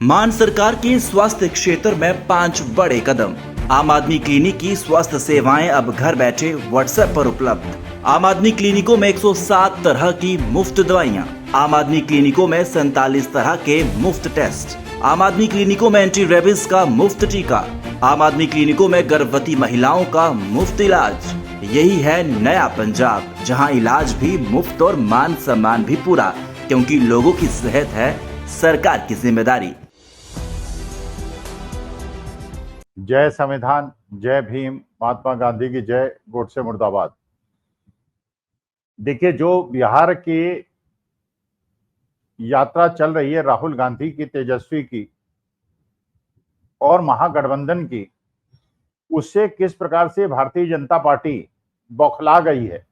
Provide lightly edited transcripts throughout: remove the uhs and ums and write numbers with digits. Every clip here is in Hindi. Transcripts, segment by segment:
मान सरकार की स्वास्थ्य क्षेत्र में 5 बड़े कदम। आम आदमी क्लिनिक की स्वास्थ्य सेवाएं अब घर बैठे व्हाट्सएप पर उपलब्ध। आम आदमी क्लिनिकों में 107 तरह की मुफ्त दवाइयां। आम आदमी क्लिनिकों में 47 तरह के मुफ्त टेस्ट। आम आदमी क्लिनिकों में एंटी रेबीज का मुफ्त टीका। आम आदमी क्लिनिकों में गर्भवती महिलाओं का मुफ्त इलाज। यही है नया पंजाब, जहां इलाज भी मुफ्त और मान सम्मान भी पूरा, क्योंकि लोगों की सेहत है सरकार की जिम्मेदारी। जय संविधान, जय भीम, महात्मा गांधी की जय, गोडसे मुर्दाबाद। देखिए, जो बिहार की यात्रा चल रही है राहुल गांधी की, तेजस्वी की और महागठबंधन की, उससे किस प्रकार से भारतीय जनता पार्टी बौखला गई है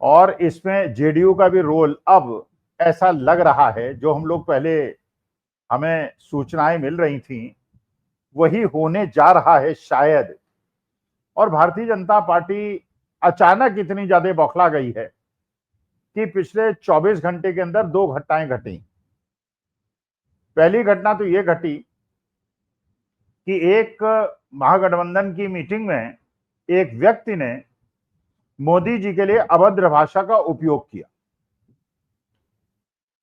और इसमें जेडीयू का भी रोल अब ऐसा लग रहा है, जो हम लोग पहले हमें सूचनाएं मिल रही थी वही होने जा रहा है शायद। और भारतीय जनता पार्टी अचानक इतनी ज्यादा बौखला गई है कि पिछले 24 घंटे के अंदर 2 घटनाएं घटी। पहली घटना तो यह घटी कि एक महागठबंधन की मीटिंग में एक व्यक्ति ने मोदी जी के लिए अभद्र भाषा का उपयोग किया।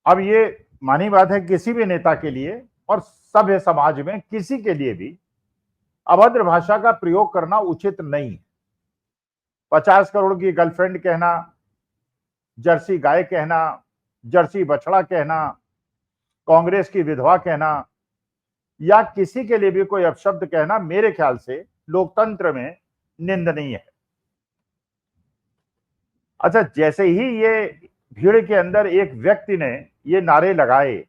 अब ये मानी बात है, किसी भी नेता के लिए और सभ्य समाज में किसी के लिए भी अभद्र भाषा का प्रयोग करना उचित नहीं है। 50 करोड़ की गर्लफ्रेंड कहना, जर्सी गाय कहना, जर्सी बछड़ा कहना, कांग्रेस की विधवा कहना या किसी के लिए भी कोई अपशब्द कहना मेरे ख्याल से लोकतंत्र में निंदनीय है। अच्छा, जैसे ही ये भीड़ के अंदर एक व्यक्ति ने ये नारे लगाए,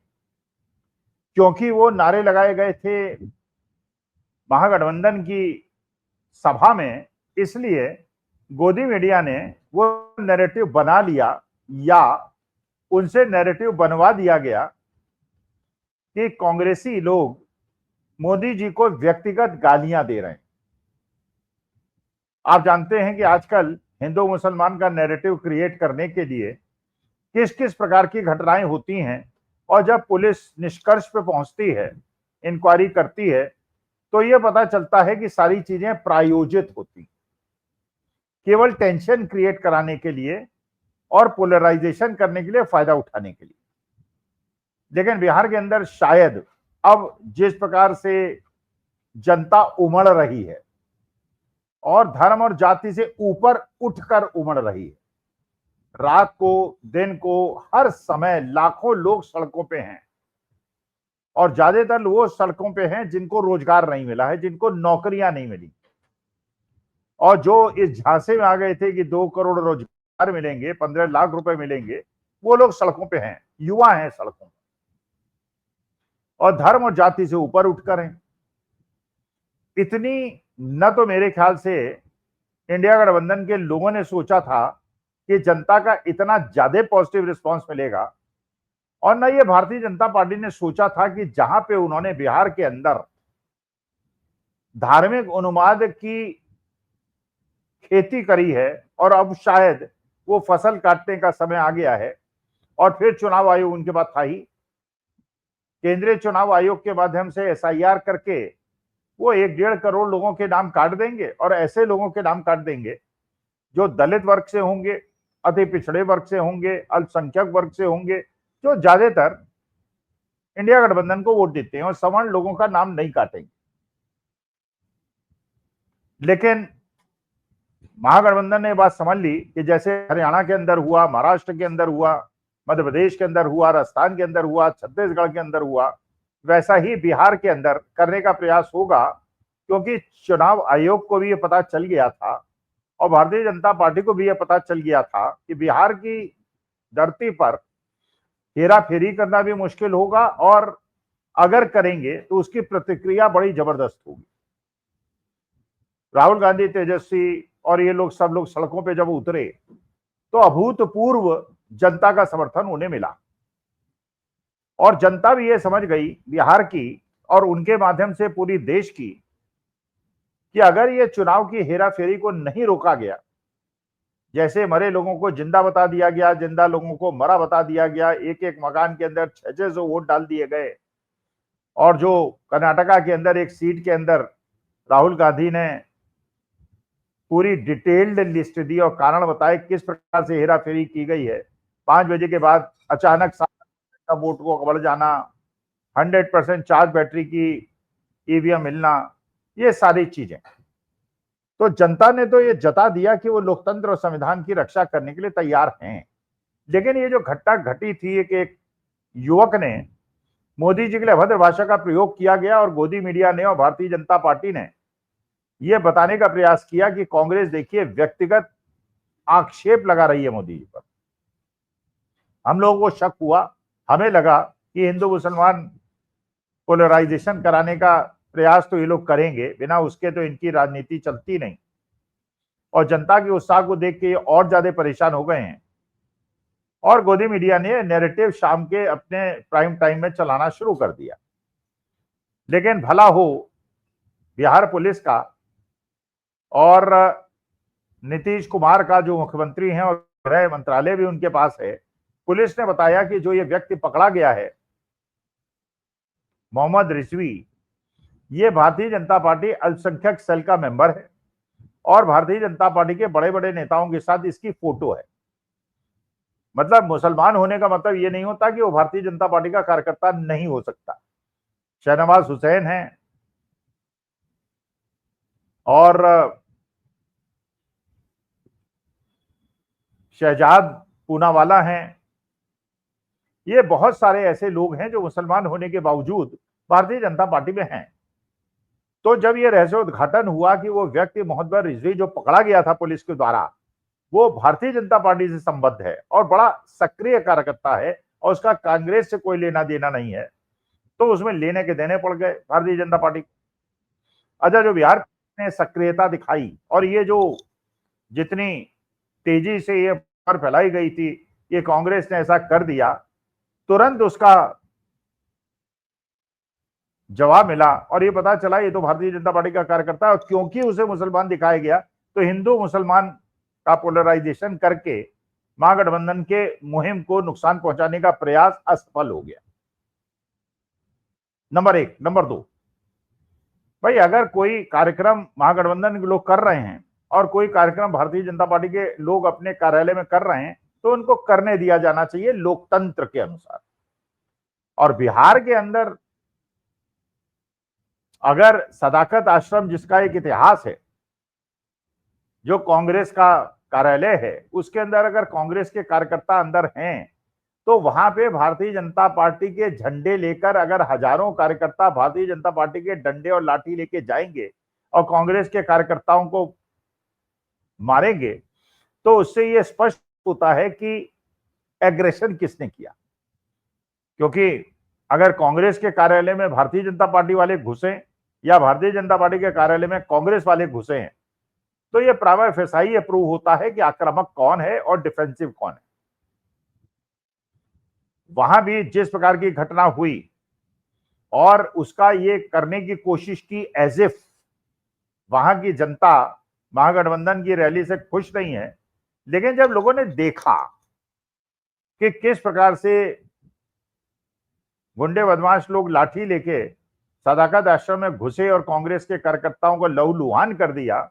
क्योंकि वो नारे लगाए गए थे महागठबंधन की सभा में, इसलिए गोदी मीडिया ने वो नैरेटिव बना लिया या उनसे नैरेटिव बनवा दिया गया कि कांग्रेसी लोग मोदी जी को व्यक्तिगत गालियां दे रहे हैं। आप जानते हैं कि आजकल हिंदू मुसलमान का नैरेटिव क्रिएट करने के लिए किस किस प्रकार की घटनाएं होती हैं, और जब पुलिस निष्कर्ष पे पहुंचती है, इंक्वायरी करती है, तो यह पता चलता है कि सारी चीजें प्रायोजित होती, केवल टेंशन क्रिएट कराने के लिए और पोलराइजेशन करने के लिए, फायदा उठाने के लिए। लेकिन बिहार के अंदर शायद अब जिस प्रकार से जनता उमड़ रही है और धर्म और जाति से ऊपर उठकर उमड़ रही है, रात को दिन को हर समय लाखों लोग सड़कों पे हैं, और ज्यादातर वो सड़कों पे हैं जिनको रोजगार नहीं मिला है, जिनको नौकरियां नहीं मिली, और जो इस झांसे में आ गए थे कि 2 करोड़ रोजगार मिलेंगे, 15 लाख रुपए मिलेंगे, वो लोग सड़कों पे हैं, युवा हैं सड़कों पे, और धर्म और जाति से ऊपर उठकर हैं। इतनी न तो मेरे ख्याल से इंडिया गठबंधन के लोगों ने सोचा था कि जनता का इतना ज्यादा पॉजिटिव रिस्पांस मिलेगा, और न ये भारतीय जनता पार्टी ने सोचा था कि जहां पे उन्होंने बिहार के अंदर धार्मिक उन्माद की खेती करी है और अब शायद वो फसल काटने का समय आ गया है, और फिर चुनाव आयोग उनके बाद था ही, केंद्रीय चुनाव आयोग के माध्यम से एसआईआर करके वो 1-1.5 करोड़ लोगों के नाम काट देंगे, और ऐसे लोगों के नाम काट देंगे जो दलित वर्ग से होंगे, अति पिछड़े वर्ग से होंगे, अल्पसंख्यक वर्ग से होंगे, जो ज्यादातर इंडिया गठबंधन को वोट देते हैं, और सवर्ण लोगों का नाम नहीं काटेंगे। लेकिन महागठबंधन ने बात समझ ली कि जैसे हरियाणा के अंदर हुआ, महाराष्ट्र के अंदर हुआ, मध्य प्रदेश के अंदर हुआ, राजस्थान के अंदर हुआ, छत्तीसगढ़ के अंदर हुआ, वैसा ही बिहार के अंदर करने का प्रयास होगा, क्योंकि चुनाव आयोग को भी यह पता चल गया था और भारतीय जनता पार्टी को भी यह पता चल गया था कि बिहार की धरती पर हेरा फेरी करना भी मुश्किल होगा, और अगर करेंगे तो उसकी प्रतिक्रिया बड़ी जबरदस्त होगी। राहुल गांधी, तेजस्वी और ये लोग सब लोग सड़कों पे जब उतरे तो अभूतपूर्व जनता का समर्थन उन्हें मिला, और जनता भी ये समझ गई बिहार की और उनके माध्यम से पूरी देश की कि अगर ये चुनाव की हेराफेरी को नहीं रोका गया, जैसे मरे लोगों को जिंदा बता दिया गया, जिंदा लोगों को मरा बता दिया गया, एक एक मकान के अंदर 600 वोट डाल दिए गए, और जो कर्नाटका के अंदर एक सीट के अंदर राहुल गांधी ने पूरी डिटेल्ड लिस्ट दी और कारण बताए किस प्रकार से हेरा फेरी की गई है। 5 बजे के बाद अचानक का वोट को बढ़ जाना, 100% चार्ज बैटरी की ईवीएम मिलना, ये सारी चीजें। तो जनता ने तो ये जता दिया कि वो लोकतंत्र और संविधान की रक्षा करने के लिए तैयार हैं। लेकिन ये जो घटना घटी थी, एक युवक ने मोदी जी के लिए अभद्र भाषा का प्रयोग किया गया और गोदी मीडिया ने और भारतीय जनता पार्टी ने यह बताने का प्रयास किया कि कांग्रेस देखिए व्यक्तिगत आक्षेप लगा रही है मोदी जी पर। हम लोगों को शक हुआ, हमें लगा कि हिंदू मुसलमान पोलराइजेशन कराने का प्रयास तो ये लोग करेंगे, बिना उसके तो इनकी राजनीति चलती नहीं। और जनता के उत्साह को देख के ये और ज्यादा परेशान हो गए हैं और गोदी मीडिया ने नैरेटिव शाम के अपने प्राइम टाइम में चलाना शुरू कर दिया। लेकिन भला हो बिहार पुलिस का और नीतीश कुमार का, जो मुख्यमंत्री हैं और गृह मंत्रालय भी उनके पास है, पुलिस ने बताया कि जो ये व्यक्ति पकड़ा गया है मोहम्मद रिजवी, ये भारतीय जनता पार्टी अल्पसंख्यक सेल का मेंबर है और भारतीय जनता पार्टी के बड़े बड़े नेताओं के साथ इसकी फोटो है। मतलब मुसलमान होने का मतलब ये नहीं होता कि वो भारतीय जनता पार्टी का कार्यकर्ता नहीं हो सकता। शहनवाज हुसैन है और शहजाद पूनावाला हैं, ये बहुत सारे ऐसे लोग हैं जो मुसलमान होने के बावजूद भारतीय जनता पार्टी में हैं। तो जब ये रहस्योद्घाटन हुआ कि वो व्यक्ति मोहम्मद रिजवी जो पकड़ा गया था पुलिस के द्वारा, वो भारतीय जनता पार्टी से संबद्ध है और बड़ा सक्रिय कार्यकर्ता है और उसका कांग्रेस से कोई लेना देना नहीं है, तो उसमें लेने के देने पड़ गए भारतीय जनता पार्टी को। अच्छा, जो बिहार ने सक्रियता दिखाई और ये जो जितनी तेजी से ये खबर फैलाई गई थी कि कांग्रेस ने ऐसा कर दिया, तुरंत उसका जवाब मिला और ये पता चला ये तो भारतीय जनता पार्टी का कार्यकर्ता है। और क्योंकि उसे मुसलमान दिखाया गया तो हिंदू मुसलमान का पोलराइजेशन करके महागठबंधन के मुहिम को नुकसान पहुंचाने का प्रयास असफल हो गया। नंबर 1। नंबर 2, भाई अगर कोई कार्यक्रम महागठबंधन के लोग कर रहे हैं और कोई कार्यक्रम भारतीय जनता पार्टी के लोग अपने कार्यालय में कर रहे हैं तो उनको करने दिया जाना चाहिए लोकतंत्र के अनुसार। और बिहार के अंदर अगर सदाकत आश्रम, जिसका एक इतिहास है, जो कांग्रेस का कार्यालय है, उसके अंदर अगर कांग्रेस के कार्यकर्ता अंदर हैं तो वहां पे भारतीय जनता पार्टी के झंडे लेकर अगर हजारों कार्यकर्ता भारतीय जनता पार्टी के डंडे और लाठी लेके जाएंगे और कांग्रेस के कार्यकर्ताओं को मारेंगे तो उससे यह स्पष्ट होता है कि एग्रेशन किसने किया। क्योंकि अगर कांग्रेस के कार्यालय में भारतीय जनता पार्टी वाले घुसे या भारतीय जनता पार्टी के कार्यालय में कांग्रेस वाले घुसे हैं तो यह प्राइमा फेसाई प्रूव होता है कि आक्रामक कौन है और डिफेंसिव कौन है। वहां भी जिस प्रकार की घटना हुई और उसका ये करने की कोशिश की एज इफ वहां की जनता महागठबंधन की रैली से खुश नहीं है, लेकिन जब लोगों ने देखा कि किस प्रकार से गुंडे बदमाश लोग लाठी लेके सदाकत आश्रम में घुसे और कांग्रेस के कार्यकर्ताओं को लहूलुहान कर दिया,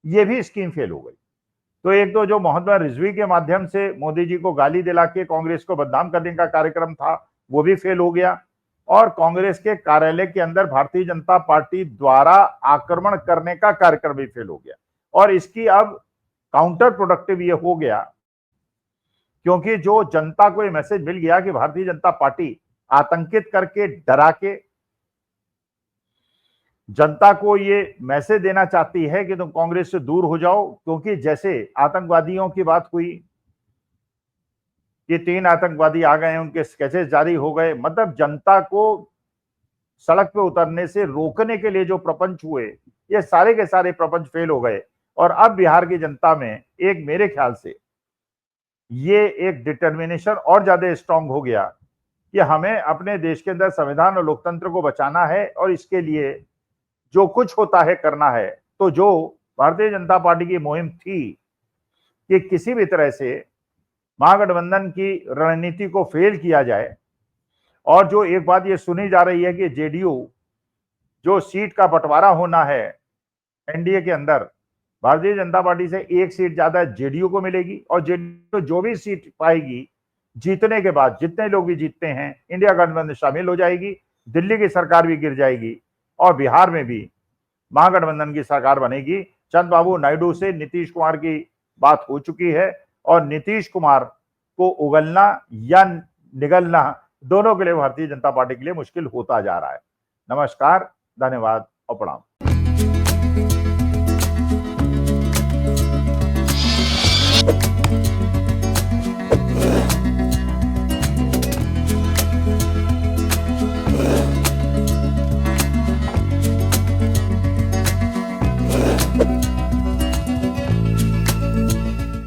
ये भी स्कीम फेल हो गई। तो एक तो जो मोहम्मद रिजवी के माध्यम से मोदी जी को गाली दिला के कांग्रेस को बदनाम करने का कार्यक्रम था, वो भी फेल हो गया। और कांग्रेस के कार्यालय के अंदर भारतीय जनता पार्टी द्वारा आक्रमण करने का कार्यक्रम भी फेल हो गया। और इसकी अब काउंटर प्रोडक्टिव ये हो गया क्योंकि जो जनता को ये मैसेज मिल गया कि भारतीय जनता पार्टी आतंकित करके, डरा के जनता को ये मैसेज देना चाहती है कि तुम कांग्रेस से दूर हो जाओ। क्योंकि जैसे आतंकवादियों की बात हुई कि 3 आतंकवादी आ गए, उनके स्केचेस जारी हो गए, मतलब जनता को सड़क पे उतरने से रोकने के लिए जो प्रपंच हुए, ये सारे के सारे प्रपंच फेल हो गए। और अब बिहार की जनता में एक, मेरे ख्याल से ये एक डिटर्मिनेशन और ज्यादा स्ट्रांग हो गया कि हमें अपने देश के अंदर संविधान और लोकतंत्र को बचाना है और इसके लिए जो कुछ होता है करना है। तो जो भारतीय जनता पार्टी की मुहिम थी कि किसी भी तरह से महागठबंधन की रणनीति को फेल किया जाए और जो एक बात ये सुनी जा रही है कि जेडीयू जो सीट का बंटवारा होना है एनडीए के अंदर, भारतीय जनता पार्टी से एक सीट ज्यादा जेडीयू को मिलेगी और जेडीयू जो भी सीट पाएगी जीतने के बाद, जितने लोग भी जीतते हैं, इंडिया गठबंधन शामिल हो जाएगी, दिल्ली की सरकार भी गिर जाएगी और बिहार में भी महागठबंधन की सरकार बनेगी। चंद्रबाबू नायडू से नीतीश कुमार की बात हो चुकी है और नीतीश कुमार को उगलना या निगलना दोनों के लिए भारतीय जनता पार्टी के लिए मुश्किल होता जा रहा है। नमस्कार, धन्यवाद और प्रणाम।